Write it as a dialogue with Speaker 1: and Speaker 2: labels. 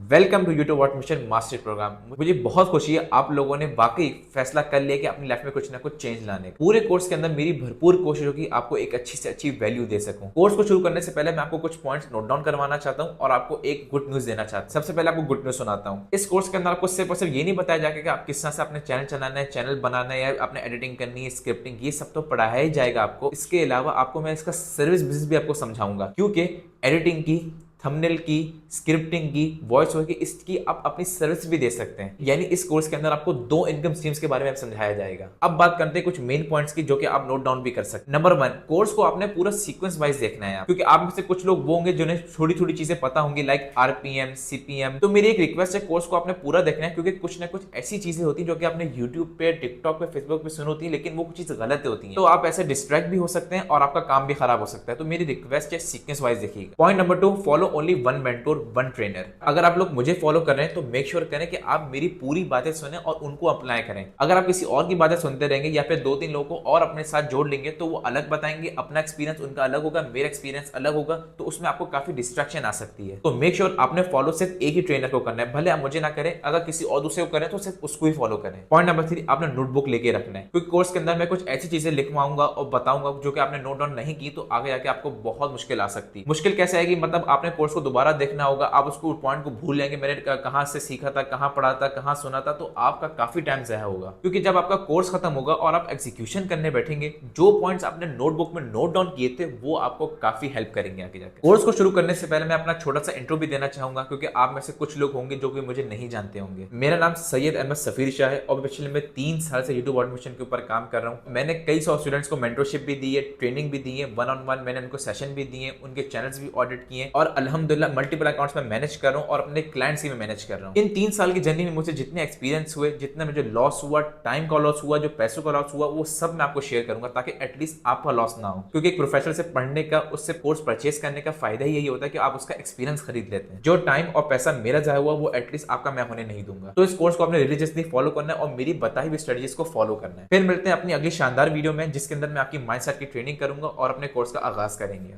Speaker 1: Welcome to YouTube automation master program. मुझे बहुत खुशी है आप लोगों ने वाकई फैसला कर लिया कि अपनी लाइफ में कुछ ना कुछ चेंज लाने का। पूरे कोर्स के अंदर मेरी भरपूर कोशिश होगी आपको एक अच्छी से अच्छी वैल्यू दे सकूं। कोर्स को शुरू करने से पहले मैं आपको कुछ पॉइंट्स नोट डाउन करवाना चाहता हूं और आपको एक गुड न्यूज देना चाहता हूं। सबसे पहले आपको गुड न्यूज सुनाता हूं। इस कोर्स के अंदर आपको सिर्फ और सिर्फ ये नहीं बताया जाएगा कि आप किस तरह से अपने चैनल चलाना है, चैनल बनाना है या अपने एडिटिंग करनी है, स्क्रिप्टिंग, ये सब तो पढ़ाया ही जाएगा आपको। इसके अलावा आपको मैं इसका सर्विस बिजनेस भी आपको समझाऊंगा, क्योंकि एडिटिंग की, थंबनेल की, स्क्रिप्टिंग की, वॉइस ओवर की, इसकी आप अपनी सर्विस भी दे सकते हैं। यानी इस कोर्स के अंदर आपको 2 इनकम स्ट्रीम्स के बारे में समझाया जाएगा। अब बात करते हैं कुछ मेन पॉइंट्स की जो कि आप नोट डाउन भी कर सकते हैं। नंबर 1, कोर्स को आपने पूरा सीक्वेंस वाइज देखना है, क्योंकि आप में से कुछ लोग वो होंगे जिन्हें थोड़ी थोड़ी चीजें पता होंगी, लाइक आरपीएम, सीपीएम। तो मेरी एक रिक्वेस्ट है, कोर्स को आपने पूरा देखना है, क्योंकि कुछ ना कुछ ऐसी चीजें होती हैं जो कि आपने यूट्यूब पे, टिकटॉक पे, फेसबुक पे सुनी होती है, लेकिन वो कुछ चीज गलत होती है, तो आप ऐसे डिस्ट्रैक्ट भी हो सकते हैं और आपका काम भी खराब हो सकता है। तो मेरी रिक्वेस्ट है, सीक्वेंस वाइज देखिएगा। Point number 2, follow only one mentor one trainer. अगर आप लोग मुझे फॉलो कर रहे हैं तो मेक श्योर करें कि आप मेरी पूरी बातें सुने और उनको अप्लाई करें। अगर आप किसी और की बातें सुनते रहेंगे या फिर 2-3 लोगों को और अपने साथ जोड़ लेंगे तो वो अलग बताएंगे, अपना एक्सपीरियंस उनका अलग होगा, मेरा एक्सपीरियंस अलग होगा, तो उसमें आपको काफी डिस्ट्रैक्शन आ सकती है। तो मेक श्योर आपने फॉलो सिर्फ एक ही ट्रेनर को करना है, भले आप मुझे ना करें, अगर किसी और दूसरे को करें तो सिर्फ उसको ही फॉलो करें। पॉइंट नंबर 3, आपने नोटबुक लेके रखना है, क्योंकि कोर्स के अंदर मैं कुछ ऐसी चीजें लिखवाऊंगा और बताऊंगा जो कि आपने नोट डाउन नहीं की तो आगे जाके आपको बहुत मुश्किल आ सकती है। मुश्किल कैसे आएगी, मतलब आपने कोर्स को दोबारा देखना होगा, आप उसको पॉइंट को भूल जाएंगे, मैंने कहां से सीखा था, कहां पढ़ा था, कहां सुना था, तो आपका काफी टाइम ज़ाया होगा। क्योंकि जब आपका कोर्स खत्म होगा और आप एग्जीक्यूशन करने बैठेंगे, जो पॉइंट्स आपने नोटबुक में नोट डाउन किए थे वो आपको काफी हेल्प करेंगे आगे जाके। कोर्स को शुरू करने से पहले मैं अपना छोटा सा इंट्रो भी देना चाहूंगा, क्योंकि आप में से कुछ लोग होंगे जो कि मुझे नहीं जानते होंगे। मेरा नाम सैयद अहमद सफीर शाह है और पिछले मैं 3 साल से यूट्यूब ऑटोमेशन के ऊपर काम कर रहा हूँ। मैंने कई सौ स्टूडेंट्स को मेंटरशिप भी दी है, ट्रेनिंग भी दी है, 1-on-1 मैंने उनको सेशन भी दिए, उनके चैनल्स भी ऑडिट किए और अल्हम्दुलिल्लाह मल्टीपल अकाउंट्स में मैनेज कर रहा हूँ और अपने क्लाइंट्स ही में मैनेज कर रहा हूँ। इन 3 साल की जर्नी में मुझे जितने एक्सपीरियंस हुए, जितना मुझे लॉस हुआ, टाइम का लॉस हुआ, जो पैसों का लॉस हुआ, वो सब मैं आपको शेयर करूंगा ताकि एटलीस्ट आपका लॉस ना हो। क्योंकि एक प्रोफेशनल से पढ़ने का, उससे कोर्स परचेस करने का फायदा ही यही होता है कि आप उसका एक्सपीरियंस खरीद लेते हैं। जो टाइम और पैसा मेरा जाया हुआ वो एटलीस्ट आपका मैं होने नहीं दूंगा। तो इस कोर्स को आपने रिलीजियसली फॉलो करना है और मेरी बताई हुई स्ट्रेटजीज को फॉलो करना है। फिर मिलते हैं अपनी अगली शानदार वीडियो में, जिसके अंदर मैं आपकी माइंडसेट की ट्रेनिंग करूंगा और अपने कोर्स का आगाज करेंगे।